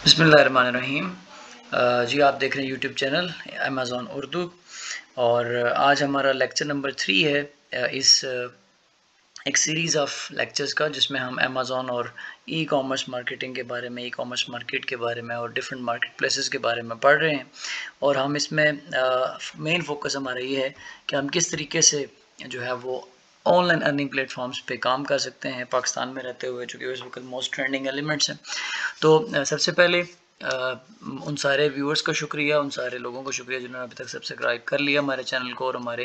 बिस्मिल्लाहिर्रहमानिर्रहीम। जी आप देख रहे हैं यूट्यूब चैनल अमेज़ॉन उर्दू और आज हमारा लेक्चर नंबर 3 है इस एक सीरीज़ ऑफ लेक्चर्स का, जिसमें हम अमेज़ॉन और ई कॉमर्स मार्केटिंग के बारे में, ई कॉमर्स मार्केट के बारे में और डिफरेंट मार्केट प्लेसेस के बारे में पढ़ रहे हैं। और हम इसमें मेन फोकस हमारा ये है कि हम किस तरीके से जो है वो ऑनलाइन अर्निंग प्लेटफॉर्म्स पे काम कर सकते हैं पाकिस्तान में रहते हुए, चूँकि उस वक्त मोस्ट ट्रेंडिंग एलिमेंट्स हैं। तो सबसे पहले उन सारे व्यूअर्स का शुक्रिया, उन सारे लोगों का शुक्रिया जिन्होंने अभी तक सब्सक्राइब कर लिया हमारे चैनल को और हमारे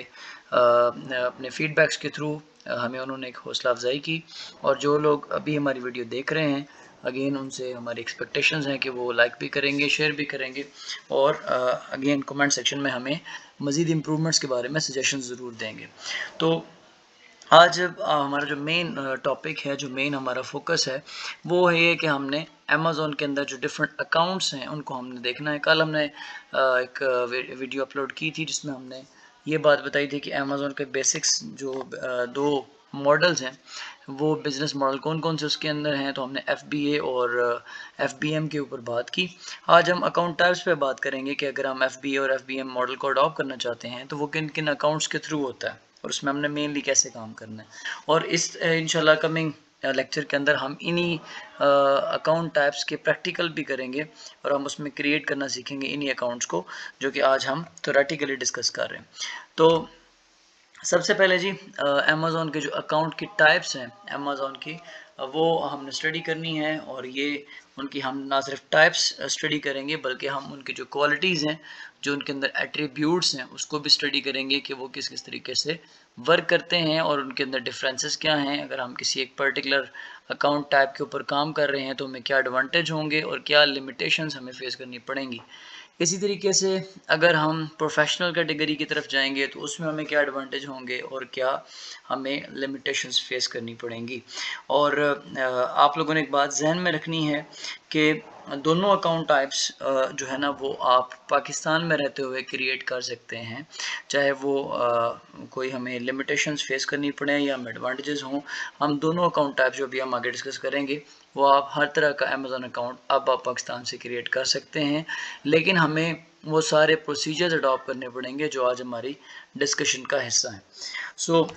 अपने फीडबैक्स के थ्रू हमें उन्होंने एक हौसला अफजाई की। और जो लोग अभी हमारी वीडियो देख रहे हैं, अगेन उनसे हमारी एक्सपेक्टेशंस हैं कि वो लाइक भी करेंगे, शेयर भी करेंगे और अगेन कमेंट सेक्शन में हमें मज़ीद इम्प्रूवमेंट्स के बारे में सजेशन ज़रूर देंगे। तो आज हमारा जो मेन टॉपिक है, जो मेन हमारा फोकस है, वो है कि हमने अमेज़ॉन के अंदर जो डिफरेंट अकाउंट्स हैं उनको हमने देखना है। कल हमने एक वीडियो अपलोड की थी जिसमें हमने ये बात बताई थी कि अमेज़ॉन के बेसिक्स जो दो मॉडल्स हैं, वो बिज़नेस मॉडल कौन कौन से उसके अंदर हैं। तो हमने FBA और FBM के ऊपर बात की। आज हम अकाउंट टाइप्स पे बात करेंगे कि अगर हम FBA और FBM मॉडल को अडॉप्ट करना चाहते हैं तो वो किन किन अकाउंट्स के थ्रू होता है और उसमें हमने मेनली कैसे काम करना है। और इस इंशाल्लाह कमिंग लेक्चर के अंदर हम इन्हीं अकाउंट टाइप्स के प्रैक्टिकल भी करेंगे और हम उसमें क्रिएट करना सीखेंगे इन्हीं अकाउंट्स को, जो कि आज हम थ्योरेटिकली डिस्कस कर रहे हैं। तो सबसे पहले जी अमेज़ॉन के जो अकाउंट की टाइप्स हैं अमेज़ॉन की, वो हमने स्टडी करनी है। और ये उनकी हम ना सिर्फ टाइप्स स्टडी करेंगे बल्कि हम उनकी जो क्वालिटीज़ हैं, जो उनके अंदर एट्रीब्यूट्स हैं, उसको भी स्टडी करेंगे कि वो किस किस तरीके से वर्क करते हैं और उनके अंदर डिफरेंसेस क्या हैं। अगर हम किसी एक पर्टिकुलर अकाउंट टाइप के ऊपर काम कर रहे हैं तो हमें क्या एडवांटेज होंगे और क्या लिमिटेशंस हमें फेस करनी पड़ेंगी। इसी तरीके से अगर हम प्रोफेशनल कैटेगरी की तरफ जाएंगे तो उसमें हमें क्या एडवांटेज होंगे और क्या हमें लिमिटेशंस फेस करनी पड़ेंगी। और आप लोगों ने एक बात जहन में रखनी है कि दोनों अकाउंट टाइप्स जो है ना वो आप पाकिस्तान में रहते हुए क्रिएट कर सकते हैं, चाहे वो कोई हमें लिमिटेशंस फेस करनी पड़े या हम एडवांटेजेस हों। हम दोनों अकाउंट टाइप्स जो अभी हम आगे डिस्कस करेंगे, वो आप हर तरह का अमेज़ॉन अकाउंट अब आप पाकिस्तान से क्रिएट कर सकते हैं, लेकिन हमें वो सारे प्रोसीजर्स अडॉप्ट करने पड़ेंगे जो आज हमारी डिस्कशन का हिस्सा है। सो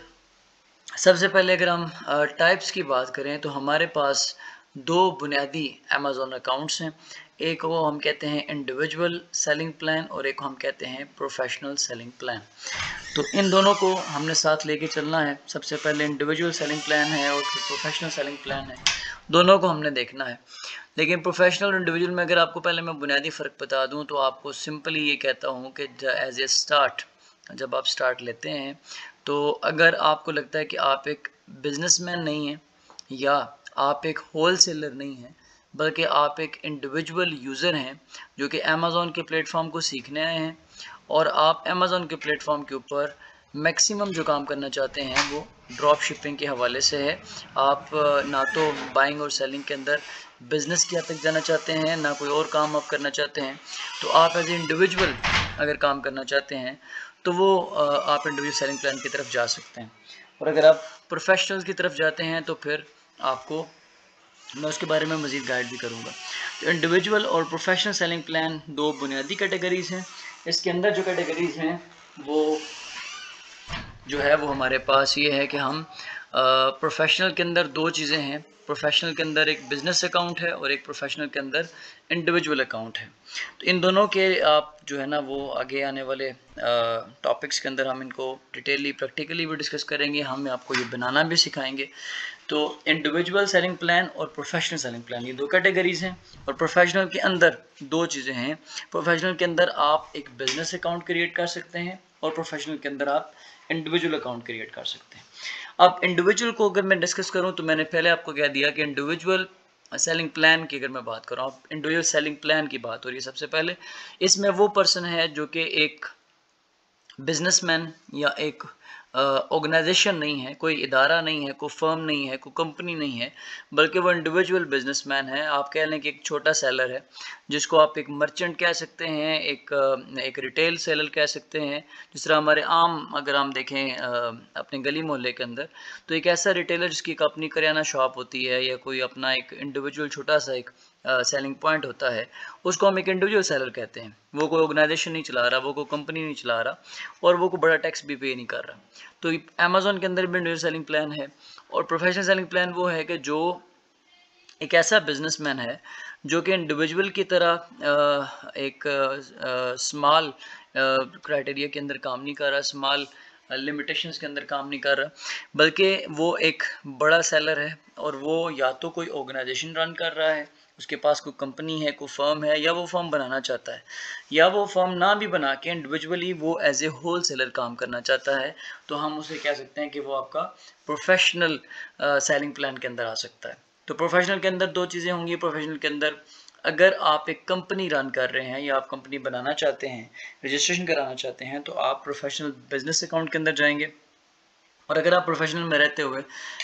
सबसे पहले अगर हम टाइप्स की बात करें तो हमारे पास दो बुनियादी अमेज़ॉन अकाउंट्स हैं। एक को हम कहते हैं इंडिविजुअल सेलिंग प्लान और एक को हम कहते हैं प्रोफेशनल सेलिंग प्लान। तो इन दोनों को हमने साथ लेके चलना है। सबसे पहले इंडिविजुअल सेलिंग प्लान है और फिर प्रोफेशनल सेलिंग प्लान है, दोनों को हमने देखना है। लेकिन प्रोफेशनल और इंडिविजुअल में अगर आपको पहले मैं बुनियादी फ़र्क बता दूं तो आपको सिंपली ये कहता हूं कि एज ए स्टार्ट, जब आप स्टार्ट लेते हैं तो अगर आपको लगता है कि आप एक बिजनेसमैन नहीं हैं या आप एक होलसेलर नहीं हैं बल्कि आप एक इंडिविजुअल यूज़र हैं जो कि अमेज़ॉन के प्लेटफॉर्म को सीखने आए हैं और आप अमेज़ॉन के प्लेटफॉर्म के ऊपर मैक्सिमम जो काम करना चाहते हैं वो ड्रॉप शिपिंग के हवाले से है। आप ना तो बाइंग और सेलिंग के अंदर बिज़नेस की हद तक जाना चाहते हैं, ना कोई और काम आप करना चाहते हैं। तो आप एज ए इंडिविजुअल अगर काम करना चाहते हैं तो वो आप इंडिविजुअल सेलिंग प्लान की तरफ जा सकते हैं। और अगर आप प्रोफेशनल्स की तरफ जाते हैं तो फिर आपको मैं उसके बारे में मज़ीद गाइड भी करूँगा। तो इंडिविजुअल और प्रोफेशनल सेलिंग प्लान दो बुनियादी कैटेगरीज़ हैं। इसके अंदर जो कैटेगरीज़ हैं वो जो है वो हमारे पास ये है कि हम प्रोफेशनल के अंदर दो चीज़ें हैं। प्रोफेशनल के अंदर एक बिज़नेस अकाउंट है और एक प्रोफेशनल के अंदर इंडिविजुअल अकाउंट है। तो इन दोनों के आप जो है ना वो आगे आने वाले टॉपिक्स के अंदर हम इनको डिटेली प्रैक्टिकली भी डिस्कस करेंगे, हम आपको ये बनाना भी सिखाएंगे। तो इंडिविजुअल सेलिंग प्लान और प्रोफेशनल सेलिंग प्लान ये दो कैटेगरीज़ हैं। और प्रोफेशनल के अंदर दो चीज़ें हैं। प्रोफेशनल के अंदर आप एक बिज़नेस अकाउंट क्रिएट कर सकते हैं और प्रोफेशनल के अंदर आप इंडिविजुअल अकाउंट क्रिएट कर सकते हैं। अब इंडिविजुअल को अगर मैं डिस्कस करूं तो मैंने पहले आपको कह दिया कि इंडिविजुअल सेलिंग प्लान की अगर मैं बात करूं, अब इंडिविजुअल सेलिंग प्लान की बात हो रही है। सबसे पहले इसमें वो पर्सन है जो कि एक बिजनेसमैन या एक ऑर्गेनाइजेशन नहीं है, कोई इदारा नहीं है, कोई फर्म नहीं है, कोई कंपनी नहीं है, बल्कि वो इंडिविजुअल बिजनेसमैन है। आप कह लें कि एक छोटा सेलर है जिसको आप एक मर्चेंट कह सकते हैं, एक रिटेल सेलर कह सकते हैं। जिस तरह हमारे आम अगर हम देखें अपने गली मोहल्ले के अंदर, तो एक ऐसा रिटेलर जिसकी एक अपनी करियाना शॉप होती है या कोई अपना एक इंडिविजुअल छोटा सा एक सेलिंग पॉइंट होता है उसको हम एक इंडिविजुअल सेलर कहते हैं। वो कोई ऑर्गेनाइजेशन नहीं चला रहा, वो कोई कंपनी नहीं चला रहा और वो कोई बड़ा टैक्स भी पे नहीं कर रहा। तो अमेज़न के अंदर भी इंडिविजुअल सेलिंग प्लान है। और प्रोफेशनल सेलिंग प्लान वो है कि जो एक ऐसा बिजनेसमैन है जो कि इंडिविजुअल की तरह एक स्मॉल क्राइटेरिया के अंदर काम नहीं कर रहा, स्मॉल लिमिटेशंस के अंदर काम नहीं कर रहा, बल्कि वो एक बड़ा सेलर है और वो या तो कोई ऑर्गेनाइजेशन रन कर रहा है, उसके पास कोई कंपनी है, कोई फर्म है, या वो फर्म बनाना चाहता है, या वो फर्म ना भी बना के इंडिविजुअली वो एज ए होल सेलर काम करना चाहता है। तो हम उसे कह सकते हैं कि वो आपका प्रोफेशनल सेलिंग प्लान के अंदर आ सकता है। तो प्रोफेशनल के अंदर दो चीज़ें होंगी। प्रोफेशनल के अंदर अगर आप एक कंपनी रन कर रहे हैं या आप कंपनी बनाना चाहते हैं, रजिस्ट्रेशन कराना चाहते हैं, तो आप प्रोफेशनल बिजनेस अकाउंट के अंदर जाएंगे। और अगर आप प्रोफेशनल में रहते हुए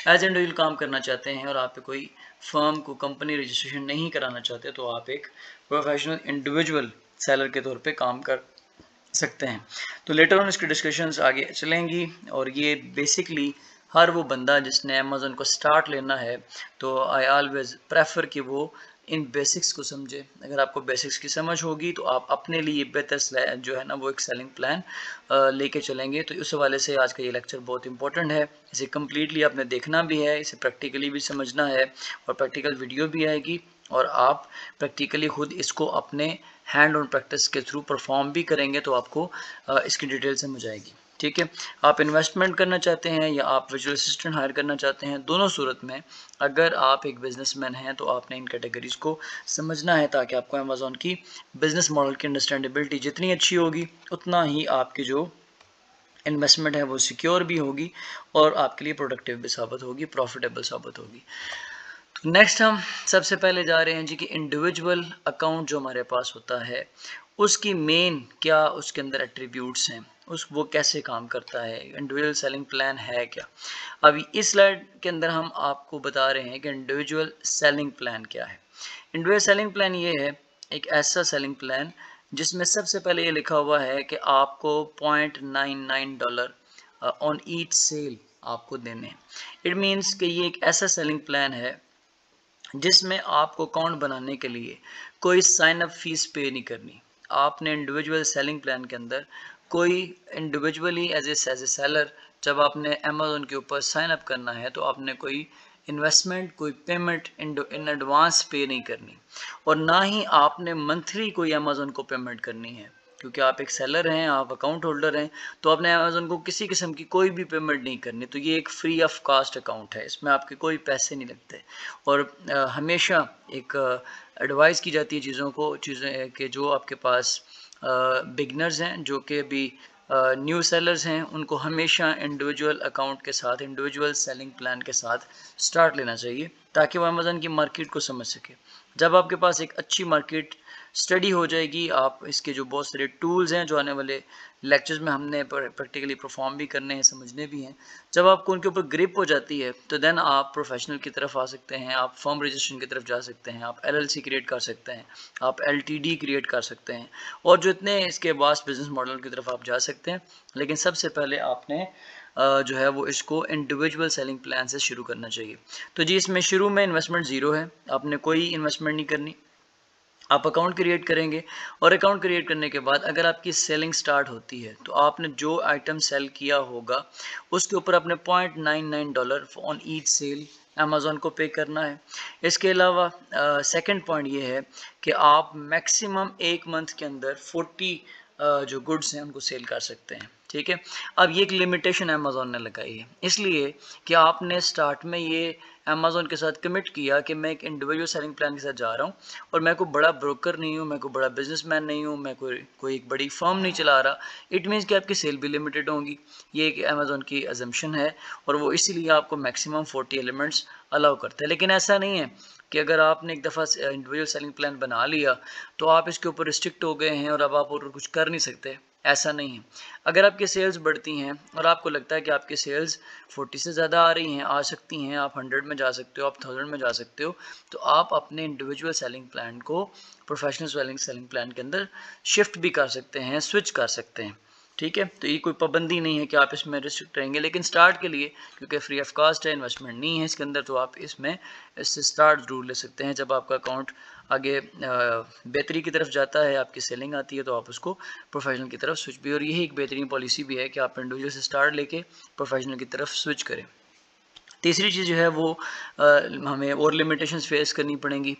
एज इंडिविजुअल काम करना चाहते हैं और आप कोई फर्म को कंपनी रजिस्ट्रेशन नहीं कराना चाहते, तो आप एक प्रोफेशनल इंडिविजुअल सेलर के तौर पे काम कर सकते हैं। तो लेटर ऑन इसकी डिस्कशंस आगे चलेंगी और ये बेसिकली हर वो बंदा जिसने अमेज़न को स्टार्ट लेना है, तो आई ऑलवेज प्रेफर कि वो इन बेसिक्स को समझे। अगर आपको बेसिक्स की समझ होगी तो आप अपने लिए बेहतर जो है ना वो एक सेलिंग प्लान लेके चलेंगे। तो उस हवाले से आज का ये लेक्चर बहुत इंपॉर्टेंट है। इसे कम्प्लीटली आपने देखना भी है, इसे प्रैक्टिकली भी समझना है और प्रैक्टिकल वीडियो भी आएगी और आप प्रैक्टिकली खुद इसको अपने हैंड ऑन प्रैक्टिस के थ्रू परफॉर्म भी करेंगे तो आपको इसकी डिटेल समझ आएगी। ठीक है, आप इन्वेस्टमेंट करना चाहते हैं या आप विजुअल असिस्टेंट हायर करना चाहते हैं, दोनों सूरत में अगर आप एक बिजनेसमैन हैं तो आपने इन कैटेगरीज को समझना है, ताकि आपको अमेज़न की बिजनेस मॉडल की अंडरस्टैंडेबिलिटी जितनी अच्छी होगी उतना ही आपकी जो इन्वेस्टमेंट है वो सिक्योर भी होगी और आपके लिए प्रोडक्टिव भी साबित होगी, प्रॉफिटेबल साबित होगी। तो नेक्स्ट हम सबसे पहले जा रहे हैं जी कि इंडिविजुअल अकाउंट जो हमारे पास होता है उसकी मेन क्या उसके अंदर एट्रीब्यूट्स हैं, उस वो कैसे काम करता है, इंडिविजुअल सेलिंग प्लान है क्या। अभी इस स्लाइड के अंदर हम आपको बता रहे हैं कि इंडिविजुअल सेलिंग प्लान क्या है। इंडिविजुअल सेलिंग प्लान ये है एक ऐसा सेलिंग प्लान जिसमें सबसे पहले ये लिखा हुआ है कि आपको $0.99 ऑन ईच सेल आपको देने हैं। इट मीन्स कि ये एक ऐसा सेलिंग प्लान है जिसमें आपको अकाउंट बनाने के लिए कोई साइन अप फीस पे नहीं करनी। आपने इंडिविजुअल सेलिंग प्लान के अंदर कोई इंडिविजुअली एज ए सेलर जब आपने अमेज़न के ऊपर साइन अप करना है तो आपने कोई इन्वेस्टमेंट, कोई पेमेंट इन एडवांस पे नहीं करनी और ना ही आपने मंथली कोई अमेज़न को पेमेंट करनी है, क्योंकि आप एक सेलर हैं, आप अकाउंट होल्डर हैं, तो आपने अमेज़न को किसी किस्म की कोई भी पेमेंट नहीं करनी। तो ये एक फ्री ऑफ कॉस्ट अकाउंट है, इसमें आपके कोई पैसे नहीं लगते। और हमेशा एक एडवाइस की जाती है चीज़ें कि जो आपके पास बिगनर्स हैं, जो कि अभी न्यू सेलर्स हैं, उनको हमेशा इंडिविजुअल अकाउंट के साथ, इंडिविजुअल सेलिंग प्लान के साथ स्टार्ट लेना चाहिए ताकि वो अमेज़न की मार्केट को समझ सके। जब आपके पास एक अच्छी मार्केट स्टडी हो जाएगी, आप इसके जो बहुत सारे टूल्स हैं जो आने वाले लेक्चर्स में हमने प्रैक्टिकली परफॉर्म भी करने हैं, समझने भी हैं, जब आपको उनके ऊपर ग्रिप हो जाती है तो देन आप प्रोफेशनल की तरफ आ सकते हैं, आप फर्म रजिस्ट्रेशन की तरफ जा सकते हैं, आप एलएलसी क्रिएट कर सकते हैं, आप एलटीडी क्रिएट कर सकते हैं और जो इतने इसके वास्ट बिजनेस मॉडल की तरफ आप जा सकते हैं। लेकिन सबसे पहले आपने जो है वो इसको इंडिविजुअल सेलिंग प्लान से शुरू करना चाहिए। तो जी इसमें शुरू में इन्वेस्टमेंट ज़ीरो है, आपने कोई इन्वेस्टमेंट नहीं करनी। आप अकाउंट क्रिएट करेंगे और अकाउंट क्रिएट करने के बाद अगर आपकी सेलिंग स्टार्ट होती है तो आपने जो आइटम सेल किया होगा उसके ऊपर आपने $0.99 ऑन ईच सेल अमेज़न को पे करना है। इसके अलावा सेकंड पॉइंट ये है कि आप मैक्सिमम एक मंथ के अंदर 40 जो गुड्स हैं उनको सेल कर सकते हैं। ठीक है, अब ये एक लिमिटेशन अमेज़न ने लगाई है, इसलिए कि आपने स्टार्ट में ये अमेज़न के साथ कमिट किया कि मैं एक इंडिविजुअल सेलिंग प्लान के साथ जा रहा हूँ और मैं कोई बड़ा ब्रोकर नहीं हूँ, मैं कोई बड़ा बिजनेसमैन नहीं हूँ, मैं कोई एक बड़ी फर्म नहीं चला रहा। इट मीन्स कि आपकी सेल भी लिमिटेड होंगी, ये एक अमेज़न की अजम्पशन है और वो इसीलिए आपको मैक्सिमम 40 एलिमेंट्स अलाउ करते हैं। लेकिन ऐसा नहीं है कि अगर आपने एक दफ़ा इंडिविजुअल सेलिंग प्लान बना लिया तो आप इसके ऊपर रिस्ट्रिक्ट हो गए हैं और अब आप और कुछ कर नहीं सकते, ऐसा नहीं है। अगर आपकी सेल्स बढ़ती हैं और आपको लगता है कि आपकी सेल्स 40 से ज़्यादा आ रही हैं, आ सकती हैं, आप 100 में जा सकते हो, आप 1000 में जा सकते हो, तो आप अपने इंडिविजुअल सेलिंग प्लान को प्रोफेशनल सेलिंग प्लान के अंदर शिफ्ट भी कर सकते हैं, स्विच कर सकते हैं। ठीक है। तो ये कोई पाबंदी नहीं है कि आप इसमें रिस्ट्रिक्ट रहेंगे, लेकिन स्टार्ट के लिए क्योंकि फ्री ऑफ कॉस्ट है, इन्वेस्टमेंट नहीं है इसके अंदर, तो आप इससे स्टार्ट जरूर ले सकते हैं। जब आपका अकाउंट आगे बेहतरी की तरफ जाता है, आपकी सेलिंग आती है, तो आप उसको प्रोफेशनल की तरफ स्विच भी, और यही एक बेहतरीन पॉलिसी भी है कि आप इंडिविजुअल से स्टार्ट लेके प्रोफेशनल की तरफ स्विच करें। तीसरी चीज़ जो है वो हमें और लिमिटेशंस फेस करनी पड़ेंगी।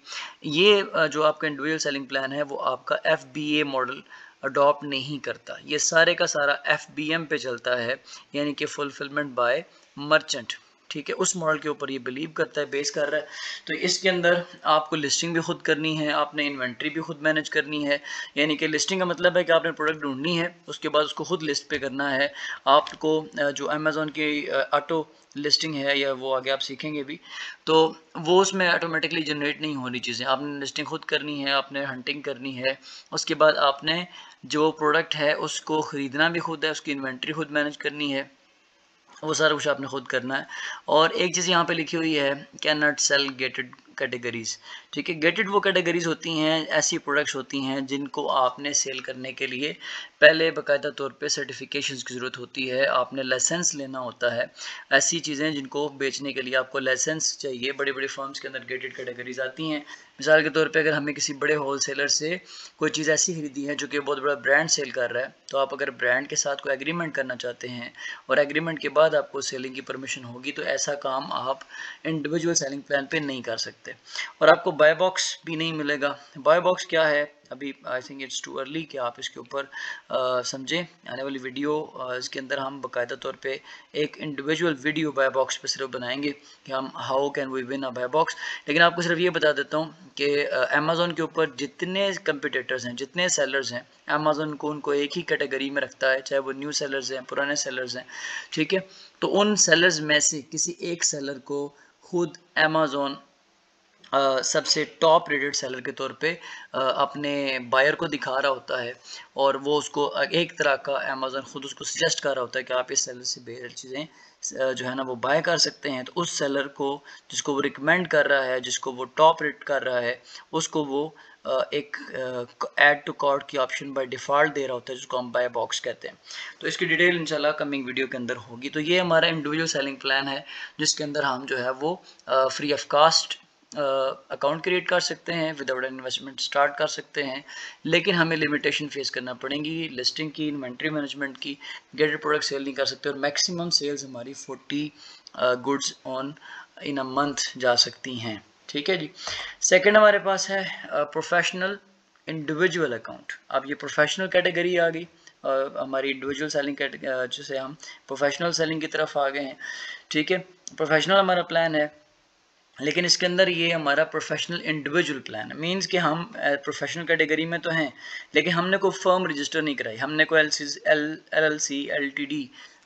ये जो आपका इंडिविजुअल सेलिंग प्लान है वो आपका FBA मॉडल अडॉप्ट नहीं करता। ये सारे का सारा FBM पे चलता है, यानी कि फुलफिलमेंट बाय मर्चेंट। ठीक है, उस मॉडल के ऊपर ये बिलीव करता है, बेस कर रहा है। तो इसके अंदर आपको लिस्टिंग भी खुद करनी है, आपने इन्वेंट्री भी खुद मैनेज करनी है। यानी कि लिस्टिंग का मतलब है कि आपने प्रोडक्ट ढूंढनी है, उसके बाद उसको खुद लिस्ट पे करना है। आपको जो अमेज़ॉन की ऑटो लिस्टिंग है, या वो आगे आप सीखेंगे भी, तो वो उसमें ऑटोमेटिकली जनरेट नहीं हो रही चीज़ें। आपने लिस्टिंग खुद करनी है, आपने हंटिंग करनी है। उसके बाद आपने जो प्रोडक्ट है उसको ख़रीदना भी खुद है, उसकी इन्वेंट्री खुद मैनेज करनी है, वो सारा कुछ आपने खुद करना है। और एक चीज़ यहाँ पे लिखी हुई है, can not sell gated categories. ठीक है, गेटेड वो कैटेगरीज होती हैं, ऐसी प्रोडक्ट्स होती हैं जिनको आपने सेल करने के लिए पहले बाकायदा तौर पे सर्टिफिकेशंस की ज़रूरत होती है, आपने लाइसेंस लेना होता है। ऐसी चीज़ें जिनको बेचने के लिए आपको लाइसेंस चाहिए। बड़ी बड़ी फर्म्स के अंदर गेटेड कैटेगरीज आती हैं। मिसाल के तौर पे अगर हमें किसी बड़े होल सेलर से कोई चीज़ ऐसी खरीदी है जो कि बहुत बड़ा ब्रांड सेल कर रहा है, तो आप अगर ब्रांड के साथ कोई एग्रीमेंट करना चाहते हैं और एग्रीमेंट के बाद आपको सेलिंग की परमिशन होगी, तो ऐसा काम आप इंडिविजुअल सेलिंग प्लान पे नहीं कर सकते। और आपको बाय बॉक्स भी नहीं मिलेगा। बाय बॉक्स क्या है, अभी I think it's too early कि आप इसके ऊपर समझें। आने वाली वीडियो इसके अंदर हम बाकायदा तौर पे एक इंडिविजुअल वीडियो बाय बॉक्स पे सिर्फ बनाएंगे कि हम how can we win a buy box. लेकिन आपको सिर्फ ये बता देता हूँ कि अमेज़ॉन के ऊपर जितने कंपिटिटर्स हैं, जितने सेलर्स हैं, अमेज़ॉन को उनको एक ही कैटेगरी में रखता है, चाहे वो न्यू सेलर्स हैं, पुराने सेलर्स हैं। ठीक है, तो उन सेलर्स में से किसी एक सेलर को खुद अमेज़ॉन सबसे टॉप रेटेड सेलर के तौर पे अपने बायर को दिखा रहा होता है, और वो उसको एक तरह का अमेज़ॉन खुद उसको सजेस्ट कर रहा होता है कि आप इस सेलर से बेहतर चीज़ें जो है ना वो बाय कर सकते हैं। तो उस सेलर को, जिसको वो रिकमेंड कर रहा है, जिसको वो टॉप रेट कर रहा है, उसको वो एक ऐड टू कार्ट की ऑप्शन बाय डिफ़ॉल्ट दे रहा होता है, जिसको हम बाय बॉक्स कहते हैं। तो इसकी डिटेल इंशाल्लाह कमिंग वीडियो के अंदर होगी। तो ये हमारा इंडिविजुअल सेलिंग प्लान है, जिसके अंदर हम जो है वो free of cost account create कर सकते हैं, विदाउट इन्वेस्टमेंट स्टार्ट कर सकते हैं। लेकिन हमें लिमिटेशन फेस करना पड़ेंगी, लिस्टिंग की, इन्वेंट्री मैनेजमेंट की। गेटेड प्रोडक्ट सेल नहीं कर सकते, और मैक्सिमम सेल्स हमारी 40 goods on in a month जा सकती हैं। ठीक है जी। सेकंड हमारे पास है प्रोफेशनल इंडिविजुअल अकाउंट। अब ये प्रोफेशनल कैटेगरी आ गई, हमारी इंडिविजुअल सेलिंग जिसे हम प्रोफेशनल सेलिंग की तरफ आ गए हैं। ठीक है, प्रोफेशनल हमारा प्लान है, लेकिन इसके अंदर ये हमारा प्रोफेशनल इंडिविजुअल प्लान है। मींस कि हम प्रोफेशनल कैटेगरी में तो हैं, लेकिन हमने कोई फर्म रजिस्टर नहीं कराई, हमने कोई LLC LTD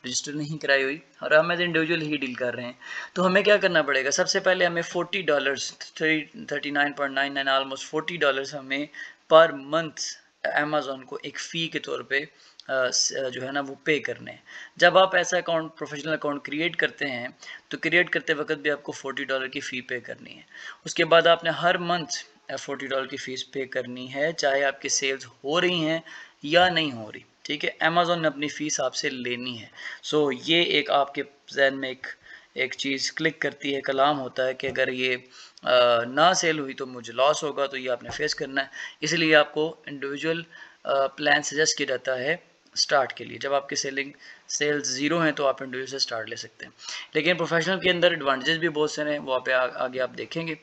रजिस्टर नहीं कराई हुई, और हम एज इंडिविजुअल ही डील कर रहे हैं। तो हमें क्या करना पड़ेगा, सबसे पहले हमें $40 $39.99 ऑलमोस्ट $40 हमें पर मंथ अमेज़ॉन को एक फ़ी के तौर पे जो है ना वो पे करने हैं। जब आप ऐसा अकाउंट, प्रोफेशनल अकाउंट क्रिएट करते हैं, तो क्रिएट करते वक्त भी आपको $40 की फ़ी पे करनी है। उसके बाद आपने हर मंथ $40 की फ़ीस पे करनी है, चाहे आपकी सेल्स हो रही हैं या नहीं हो रही। ठीक है, अमेज़ॉन ने अपनी फ़ीस आपसे लेनी है। सो ये एक आपके जहन में एक चीज़ क्लिक करती है, कलाम होता है कि अगर ये ना सेल हुई तो मुझे लॉस होगा, तो ये आपने फेस करना है। इसलिए आपको इंडिविजुअल प्लान सजेस्ट किया जाता है स्टार्ट के लिए। जब आपकी सेल्स ज़ीरो हैं तो आप इंडिविजुअल से स्टार्ट ले सकते हैं। लेकिन प्रोफेशनल के अंदर एडवांटेजेस भी बहुत सारे हैं, वो आप आगे आप देखेंगे।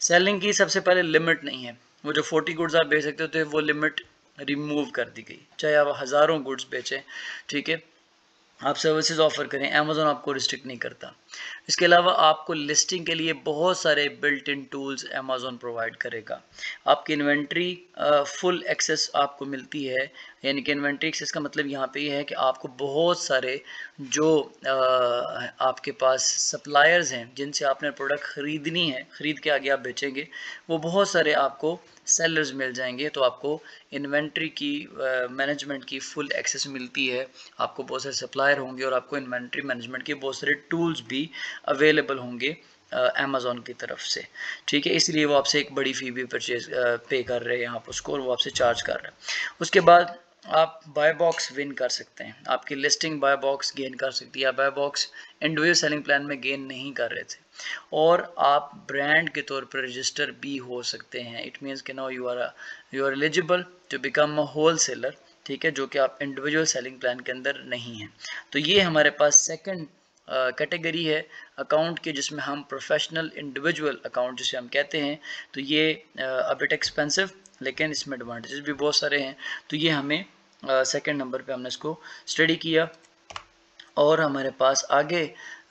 सेलिंग की सबसे पहले लिमिट नहीं है, वो जो 40 गुड्स आप बेच सकते हो, तो वो लिमिट रिमूव कर दी गई, चाहे आप हज़ारों गुड्स बेचें। ठीक है, आप सर्विसेज ऑफर करें, अमेज़ॉन आपको रिस्ट्रिक्ट नहीं करता। इसके अलावा आपको लिस्टिंग के लिए बहुत सारे built in tools Amazon provide करेगा। आपकी इन्वेंट्री फुल एक्सेस आपको मिलती है, यानी कि इन्वेंट्री एक्सेस का मतलब यहाँ पे ये है कि आपको बहुत सारे जो आपके पास सप्लायर्स हैं, जिनसे आपने प्रोडक्ट ख़रीदनी है, ख़रीद के आगे आप बेचेंगे, वो बहुत सारे आपको सेलर्स मिल जाएंगे। तो आपको इन्वेंट्री की मैनेजमेंट की फुल एक्सेस मिलती है, आपको बहुत सारे सप्लायर होंगे, और आपको इन्वेंट्री मैनेजमेंट के बहुत सारे टूल्स भी अवेलेबल होंगे अमेज़ॉन की तरफ से। ठीक है, इसलिए वो आपसे एक बड़ी फ़ी भी पे कर रहे हैं आप उसको, और वो आपसे चार्ज कर रहे हैं। उसके बाद आप बाय बॉक्स विन कर सकते हैं, आपकी लिस्टिंग बाय बॉक्स गेन कर सकती है। आप buy box individual selling plan में गेन नहीं कर रहे थे और आप ब्रांड के तौर पर रजिस्टर भी हो सकते हैं। इट मीन्स कि now you are eligible to become a wholesaler, ठीक है, जो कि आप इंडिविजुअल सेलिंग प्लान के अंदर नहीं हैं। तो ये हमारे पास सेकंड कैटेगरी है अकाउंट की, जिसमें हम प्रोफेशनल इंडिविजुअल अकाउंट जिसे हम कहते हैं। तो ये अ बिट एक्सपेंसिव, लेकिन इसमें एडवांटेजेस भी बहुत सारे हैं। तो ये हमें सेकंड नंबर पे हमने इसको स्टडी किया। और हमारे पास आगे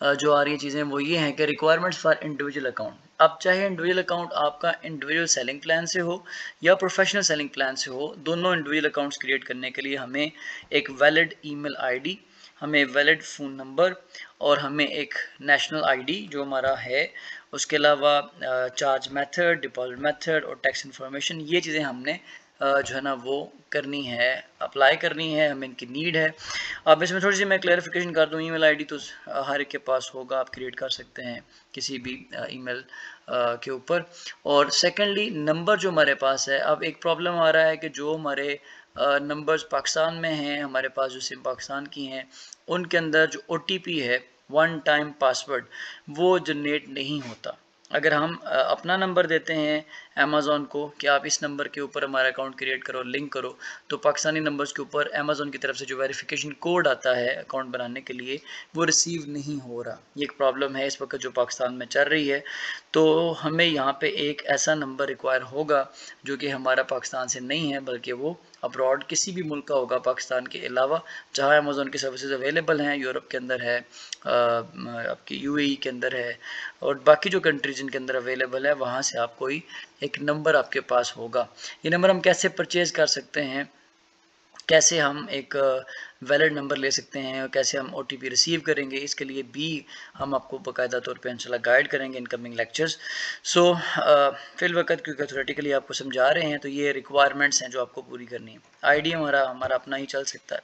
जो आ रही चीज़ें वो ये हैं कि रिक्वायरमेंट्स फॉर इंडिविजुअल अकाउंट। अब चाहे इंडिविजुअल अकाउंट आपका इंडिविजुअल सेलिंग प्लान से हो या प्रोफेशनल सेलिंग प्लान से हो, दोनों इंडिविजुअल अकाउंट्स क्रिएट करने के लिए हमें एक वैलिड ईमेल आईडी, हमें वैलिड फ़ोन नंबर और हमें एक नेशनल आईडी जो हमारा है, उसके अलावा चार्ज मेथड, डिपॉजिट मेथड और टैक्स इन्फॉर्मेशन, ये चीज़ें हमने जो है ना वो करनी है, अप्लाई करनी है, हमें इनकी नीड है। अब इसमें थोड़ी सी मैं क्लैरिफिकेशन कर दूँ, ईमेल आईडी तो हर एक के पास होगा, आप क्रिएट कर सकते हैं किसी भी ईमेल के ऊपर। और सेकेंडली नंबर जो हमारे पास है, अब एक प्रॉब्लम आ रहा है कि जो हमारे नंबर्स पाकिस्तान में हैं, हमारे पास जो सिम पाकिस्तान की हैं, उनके अंदर जो OTP है, वन टाइम पासवर्ड, वो जनरेट नहीं होता। अगर हम अपना नंबर देते हैं अमेज़ॉन को कि आप इस नंबर के ऊपर हमारा अकाउंट क्रिएट करो, लिंक करो, तो पाकिस्तानी नंबर्स के ऊपर अमेज़ॉन की तरफ से जो वेरिफिकेशन कोड आता है अकाउंट बनाने के लिए, वो रिसीव नहीं हो रहा। ये एक प्रॉब्लम है इस वक्त जो पाकिस्तान में चल रही है। तो हमें यहाँ पे एक ऐसा नंबर रिक्वायर होगा जो कि हमारा पाकिस्तान से नहीं है, बल्कि वो अब्रॉड किसी भी मुल्क का होगा पाकिस्तान के अलावा, जहाँ अमेज़ॉन की सर्विसेज अवेलेबल हैं। यूरोप के अंदर है, आपकी UAE के अंदर है, और बाकी जो कंट्रीज जिनके अंदर अवेलेबल है, वहाँ से आप कोई एक नंबर आपके पास होगा। ये नंबर हम कैसे परचेज़ कर सकते हैं, कैसे हम एक वैलिड नंबर ले सकते हैं और कैसे हम OTP रिसीव करेंगे, इसके लिए भी हम आपको बाकायदा तौर पे इंशाल्लाह गाइड करेंगे इन कमिंग लेक्चर्स। सो फिल वक्त क्योंकि थ्योरेटिकली आपको समझा रहे हैं, तो ये रिक्वायरमेंट्स हैं जो आपको पूरी करनी है। आईडी हमारा अपना ही चल सकता है,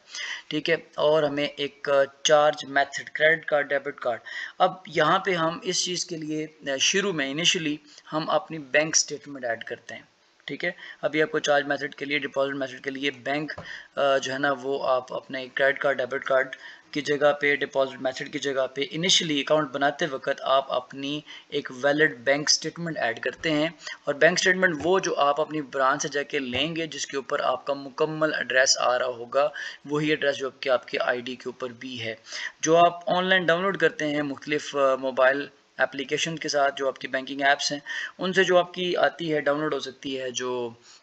ठीक है, और हमें एक charge method, credit card, debit card. अब यहाँ पे हम इस चीज़ के लिए शुरू में इनिशियली हम अपनी बैंक स्टेटमेंट ऐड करते हैं, ठीक है। अभी आपको चार्ज मेथड के लिए, डिपॉजिट मेथड के लिए बैंक जो है ना वो आप अपने क्रेडिट कार्ड, डेबिट कार्ड की जगह पे, डिपॉजिट मेथड की जगह पे इनिशियली अकाउंट बनाते वक्त आप अपनी एक वैलिड बैंक स्टेटमेंट ऐड करते हैं। और बैंक स्टेटमेंट वो जो आप अपनी ब्रांच से जाके लेंगे, जिसके ऊपर आपका मुकम्मल एड्रेस आ रहा होगा, वही एड्रेस जो आपके आईडी के ऊपर भी है। जो आप ऑनलाइन डाउनलोड करते हैं मुख्तलिफ मोबाइल एप्लीकेशन के साथ, जो आपकी बैंकिंग ऐप्स हैं, उनसे जो आपकी आती है, डाउनलोड हो सकती है जो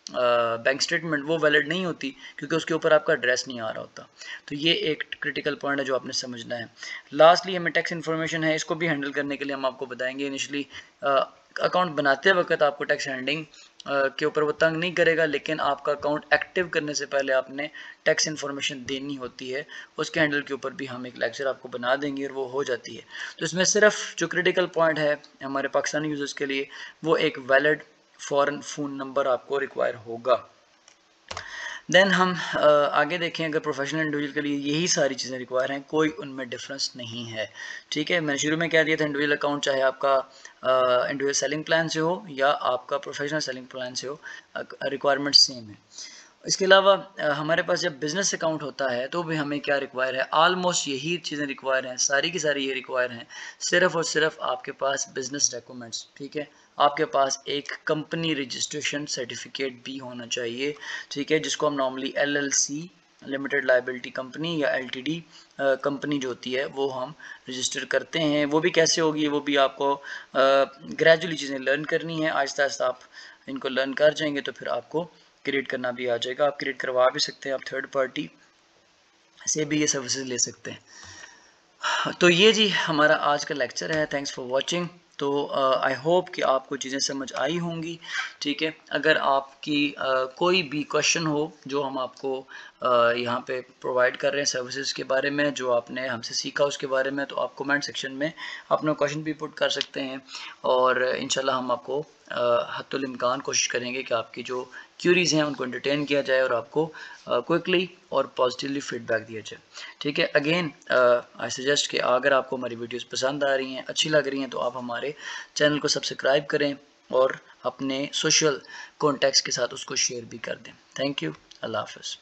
बैंक स्टेटमेंट, वो वैलिड नहीं होती क्योंकि उसके ऊपर आपका एड्रेस नहीं आ रहा होता। तो ये एक क्रिटिकल पॉइंट है जो आपने समझना है। लास्टली हमें टैक्स इन्फॉर्मेशन है, इसको भी हैंडल करने के लिए हम आपको बताएंगे। इनिशली अकाउंट बनाते वक्त आपको टैक्स हैंडलिंग के ऊपर वो तंग नहीं करेगा, लेकिन आपका अकाउंट एक्टिव करने से पहले आपने टैक्स इन्फॉर्मेशन देनी होती है, उसके हैंडल के ऊपर भी हम एक लेक्चर आपको बना देंगे और वो हो जाती है। तो इसमें सिर्फ जो क्रिटिकल पॉइंट है हमारे पाकिस्तानी यूजर्स के लिए, वो एक वैलिड फॉरेन फ़ोन नंबर आपको रिक्वायर होगा। देन हम आगे देखें, अगर प्रोफेशनल इंडिविजुअल के लिए यही सारी चीज़ें रिक्वायर हैं, कोई उनमें डिफरेंस नहीं है, ठीक है। मैंने शुरू में कह दिया था इंडिविजुअल अकाउंट चाहे आपका इंडिविजुअल सेलिंग प्लान से हो या आपका प्रोफेशनल सेलिंग प्लान से हो, रिक्वायरमेंट सेम है। इसके अलावा हमारे पास जब बिज़नेस अकाउंट होता है तो भी हमें क्या रिक्वायर है, ऑलमोस्ट यही चीज़ें रिक्वायर हैं, सारी की सारी ये रिक्वायर हैं, सिर्फ और सिर्फ आपके पास बिज़नेस डॉक्यूमेंट्स, ठीक है। आपके पास एक कंपनी रजिस्ट्रेशन सर्टिफिकेट भी होना चाहिए, ठीक है, जिसको हम normally LLC, limited liability company, या LTD कंपनी जो होती है वो हम रजिस्टर करते हैं। वो भी कैसे होगी, वो भी आपको ग्रेजुअली चीज़ें लर्न करनी है, आहिस्ता आहिस्ता आप इनको लर्न कर जाएंगे तो फिर आपको क्रिएट करना भी आ जाएगा। आप क्रिएट करवा भी सकते हैं, आप थर्ड पार्टी से भी ये सर्विसेज ले सकते हैं। तो ये जी हमारा आज का लेक्चर है। Thanks for watching. तो आई होप कि आपको चीज़ें समझ आई होंगी, ठीक है। अगर आपकी कोई भी क्वेश्चन हो जो हम आपको यहाँ पे प्रोवाइड कर रहे हैं सर्विसेज के बारे में, जो आपने हमसे सीखा उसके बारे में, तो आप कमेंट सेक्शन में अपना क्वेश्चन भी पुट कर सकते हैं और इंशाल्लाह हम आपको हत्तुल इम्कान कोशिश करेंगे कि आपकी जो क्यूरीज़ हैं उनको एंटरटेन किया जाए और आपको क्विकली और पॉजिटिवली फीडबैक दिया जाए, ठीक है। अगेन आई सजेस्ट कि अगर आपको हमारी वीडियोस पसंद आ रही हैं, अच्छी लग रही हैं, तो आप हमारे चैनल को सब्सक्राइब करें और अपने सोशल कॉन्टैक्ट्स के साथ उसको शेयर भी कर दें। Thank you. अल्लाह हाफ़िज़।